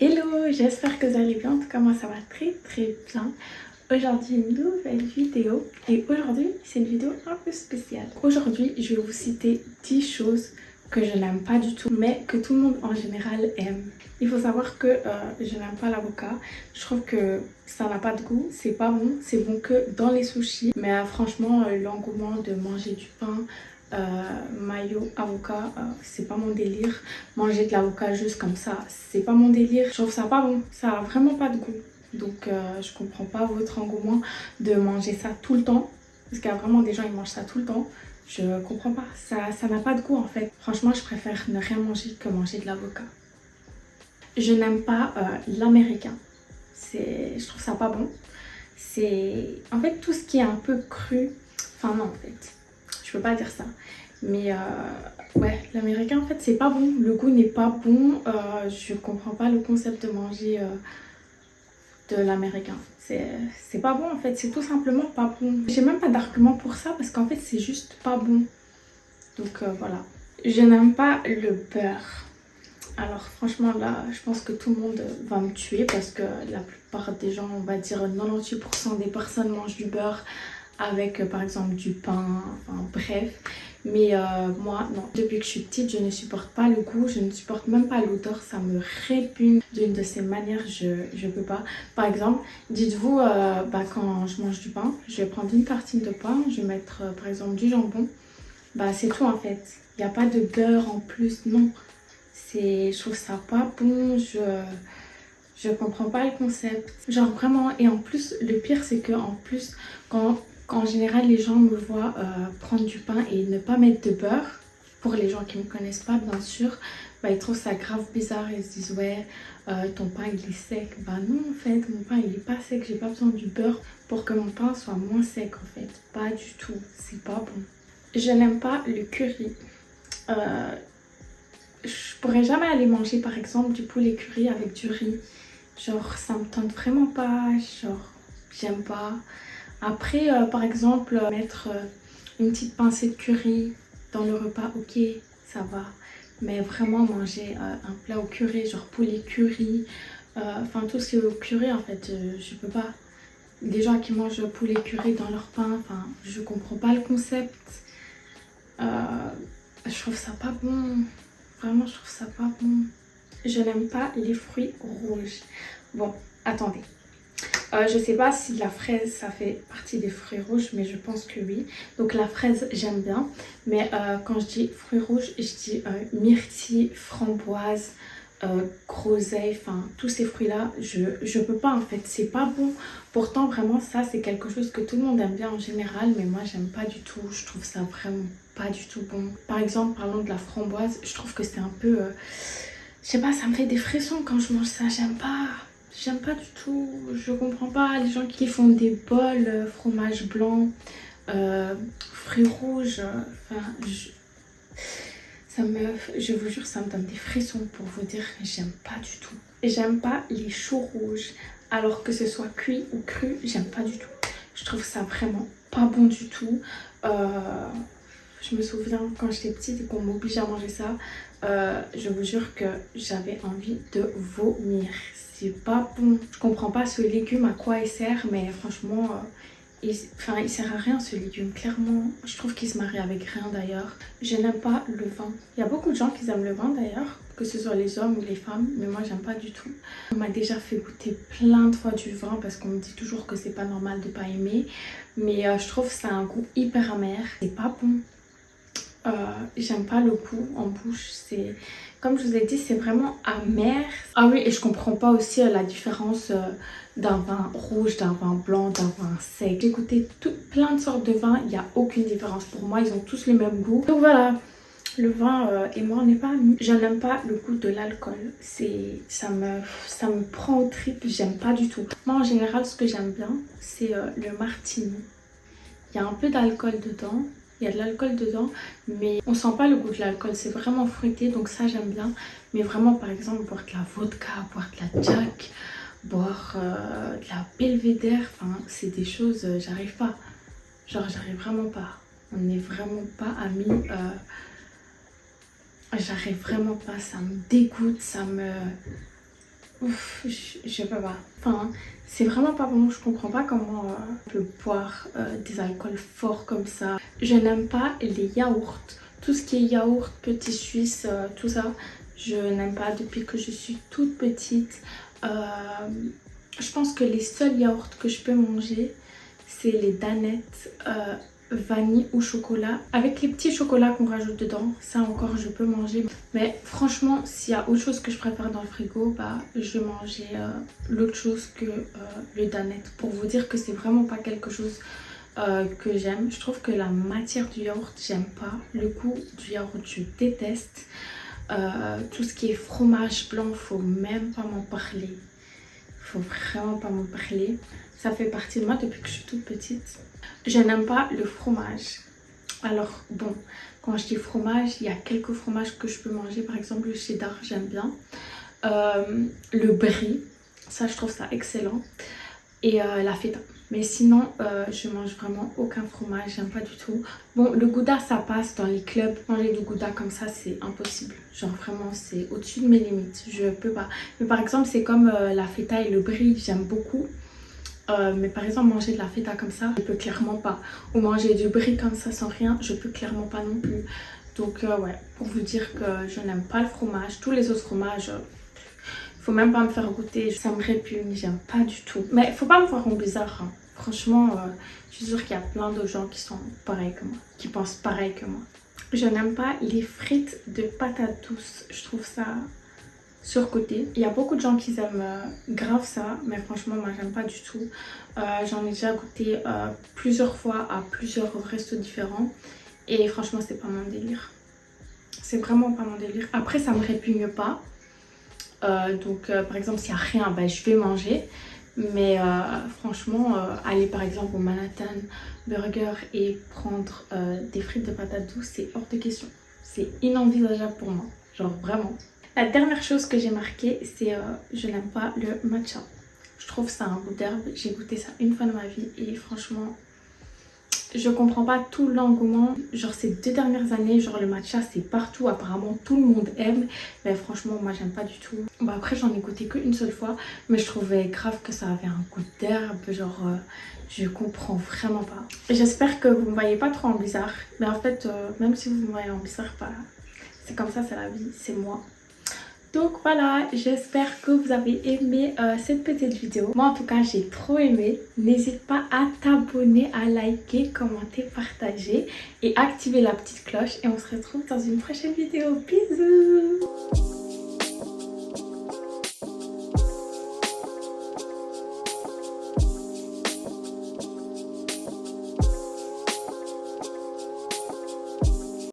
Hello, j'espère que vous allez bien. En tout cas, moi ça va très bien. Aujourd'hui, une nouvelle vidéo. Et aujourd'hui, c'est une vidéo un peu spéciale. Aujourd'hui, je vais vous citer 10 choses que je n'aime pas du tout, mais que tout le monde en général aime. Il faut savoir que je n'aime pas l'avocat. Je trouve que ça n'a pas de goût, c'est pas bon. C'est bon que dans les sushis. Mais franchement, l'engouement de manger du pain, mayo, avocat, c'est pas mon délire. Manger de l'avocat juste comme ça, c'est pas mon délire. Je trouve ça pas bon, ça a vraiment pas de goût. Donc je comprends pas votre engouement de manger ça tout le temps. Parce qu'il y a vraiment des gens qui mangent ça tout le temps. Je comprends pas, ça n'a pas de goût en fait. Franchement, je préfère ne rien manger que manger de l'avocat. Je n'aime pas l'américain. Je trouve ça pas bon. C'est en fait tout ce qui est un peu cru. Enfin non en fait, je peux pas dire ça. Mais ouais, l'américain en fait c'est pas bon. Le goût n'est pas bon. Je comprends pas le concept de manger de l'américain. C'est pas bon en fait, c'est tout simplement pas bon. J'ai même pas d'argument pour ça parce qu'en fait c'est juste pas bon. Donc voilà. Je n'aime pas le beurre. Alors franchement là, je pense que tout le monde va me tuer parce que la plupart des gens, on va dire 98% des personnes mangent du beurre avec par exemple du pain, enfin bref. Mais moi non, depuis que je suis petite, je ne supporte pas le goût, je ne supporte même pas l'odeur, ça me répugne d'une de ces manières, je peux pas. Par exemple, dites-vous, quand je mange du pain, je vais prendre une tartine de pain, je vais mettre par exemple du jambon, c'est tout en fait. Il n'y a pas de beurre en plus, non. Je trouve ça pas bon, je comprends pas le concept. Genre vraiment, et en plus, le pire c'est que en plus, quand en général les gens me voient prendre du pain et ne pas mettre de beurre, pour les gens qui me connaissent pas bien sûr, ils trouvent ça grave bizarre, ils se disent ouais, ton pain il est sec. Bah non en fait, mon pain il est pas sec, j'ai pas besoin du beurre pour que mon pain soit moins sec en fait. Pas du tout, c'est pas bon. Je n'aime pas le curry. Je pourrais jamais aller manger par exemple du poulet curry avec du riz. Genre ça me tente vraiment pas, genre j'aime pas. Après par exemple mettre une petite pincée de curry dans le repas, ok ça va. Mais vraiment manger un plat au curry, genre poulet curry, enfin tout ce qui est au curry en fait, je peux pas. Des gens qui mangent poulet curry dans leur pain, enfin je comprends pas le concept. Je trouve ça pas bon. Vraiment, je trouve ça pas bon. Je n'aime pas les fruits rouges. Bon, attendez. Je sais pas si la fraise, ça fait partie des fruits rouges, mais je pense que oui. Donc la fraise, j'aime bien. Mais quand je dis fruits rouges, je dis myrtille, framboise, groseille, enfin tous ces fruits-là, je peux pas en fait. C'est pas bon. Pourtant, vraiment, ça, c'est quelque chose que tout le monde aime bien en général, mais moi, j'aime pas du tout. Je trouve ça vraiment pas du tout bon. Par exemple, parlons de la framboise, je trouve que c'est un peu... je sais pas, ça me fait des frissons quand je mange ça, j'aime pas. J'aime pas du tout, je comprends pas les gens qui font des bols, fromage blanc, fruits rouges, je vous jure, ça me donne des frissons pour vous dire que j'aime pas du tout. J'aime pas les choux rouges, alors que ce soit cuit ou cru, j'aime pas du tout. Je trouve ça vraiment pas bon du tout. Je me souviens quand j'étais petite et qu'on m'obligeait à manger ça, je vous jure que j'avais envie de vomir. C'est pas bon. Je comprends pas ce légume à quoi il sert, mais franchement, il sert à rien ce légume. Clairement, je trouve qu'il se marie avec rien d'ailleurs. Je n'aime pas le vin. Il y a beaucoup de gens qui aiment le vin d'ailleurs, que ce soit les hommes ou les femmes, mais moi j'aime pas du tout. On m'a déjà fait goûter plein de fois du vin parce qu'on me dit toujours que c'est pas normal de pas aimer, mais je trouve que ça a un goût hyper amer. C'est pas bon. J'aime pas le goût en bouche, c'est comme je vous ai dit, c'est vraiment amer. Ah oui, et je comprends pas aussi la différence d'un vin rouge, d'un vin blanc, d'un vin sec. J'ai goûté plein de sortes de vins, il n'y a aucune différence pour moi, ils ont tous le même goût. Donc voilà, le vin et moi on n'est pas amis. Je n'aime pas le goût de l'alcool, ça me prend au trip, j'aime pas du tout. Moi en général ce que j'aime bien c'est le martini. Il y a un peu d'alcool dedans. Il y a de l'alcool dedans, mais on sent pas le goût de l'alcool, c'est vraiment fruité, donc ça j'aime bien. Mais vraiment, par exemple, boire de la vodka, boire de la Jack, boire de la Belvedere, enfin, c'est des choses, j'arrive pas. Genre, j'arrive vraiment pas. On n'est vraiment pas amis. J'arrive vraiment pas, ça me dégoûte, ça me... ouf, je peux pas. Enfin, c'est vraiment pas bon. Je comprends pas comment on peut boire des alcools forts comme ça. Je n'aime pas les yaourts. Tout ce qui est yaourt, petit suisse, tout ça, je n'aime pas depuis que je suis toute petite. Je pense que les seuls yaourts que je peux manger, c'est les danettes vanille ou chocolat. Avec les petits chocolats qu'on rajoute dedans, ça encore je peux manger. Mais franchement, s'il y a autre chose que je préfère dans le frigo, bah je vais manger l'autre chose que le danette. Pour vous dire que c'est vraiment pas quelque chose que j'aime. Je trouve que la matière du yaourt, j'aime pas. Le goût du yaourt, je déteste. Tout ce qui est fromage blanc, faut même pas m'en parler. Faut vraiment pas m'en parler. Ça fait partie de moi depuis que je suis toute petite. Je n'aime pas le fromage. Alors bon, quand je dis fromage, il y a quelques fromages que je peux manger. Par exemple le cheddar, j'aime bien. Le brie, ça je trouve ça excellent. Et la feta. Mais sinon, je mange vraiment aucun fromage, j'aime pas du tout. Bon, le gouda, ça passe dans les clubs. Manger du gouda comme ça, c'est impossible. Genre vraiment, c'est au-dessus de mes limites. Je peux pas. Mais par exemple, c'est comme la feta et le brie, j'aime beaucoup. Mais par exemple, manger de la feta comme ça, je peux clairement pas. Ou manger du brie comme ça sans rien, je peux clairement pas non plus. Donc ouais, pour vous dire que je n'aime pas le fromage. Tous les autres fromages... faut même pas me faire goûter, ça me répugne, j'aime pas du tout. Mais faut pas me voir en bizarre, hein. Franchement, je suis sûre qu'il y a plein de gens qui sont pareils que moi, qui pensent pareil que moi. Je n'aime pas les frites de patates douces, je trouve ça surcoté. Il y a beaucoup de gens qui aiment grave ça, mais franchement moi j'aime pas du tout. J'en ai déjà goûté plusieurs fois à plusieurs restos différents et franchement c'est pas mon délire. C'est vraiment pas mon délire. Après ça me répugne pas. Donc par exemple s'il n'y a rien, ben, je vais manger. Mais franchement, aller par exemple au Manhattan Burger et prendre des frites de patates douces, c'est hors de question. C'est inenvisageable pour moi, genre vraiment. La dernière chose que j'ai marquée, c'est je n'aime pas le matcha. Je trouve ça un goût d'herbe. J'ai goûté ça une fois dans ma vie et franchement... je comprends pas tout l'engouement. Genre ces 2 dernières années, genre le matcha c'est partout. Apparemment tout le monde aime. Mais franchement moi j'aime pas du tout. Bon après j'en ai goûté qu'une seule fois. Mais je trouvais grave que ça avait un goût d'herbe. Genre je comprends vraiment pas. J'espère que vous me voyez pas trop en bizarre. Mais en fait même si vous me voyez en bizarre, bah, c'est comme ça, c'est la vie, c'est moi. Donc voilà, j'espère que vous avez aimé cette petite vidéo. Moi en tout cas j'ai trop aimé. N'hésite pas à t'abonner, à liker, commenter, partager et activer la petite cloche. Et on se retrouve dans une prochaine vidéo. Bisous!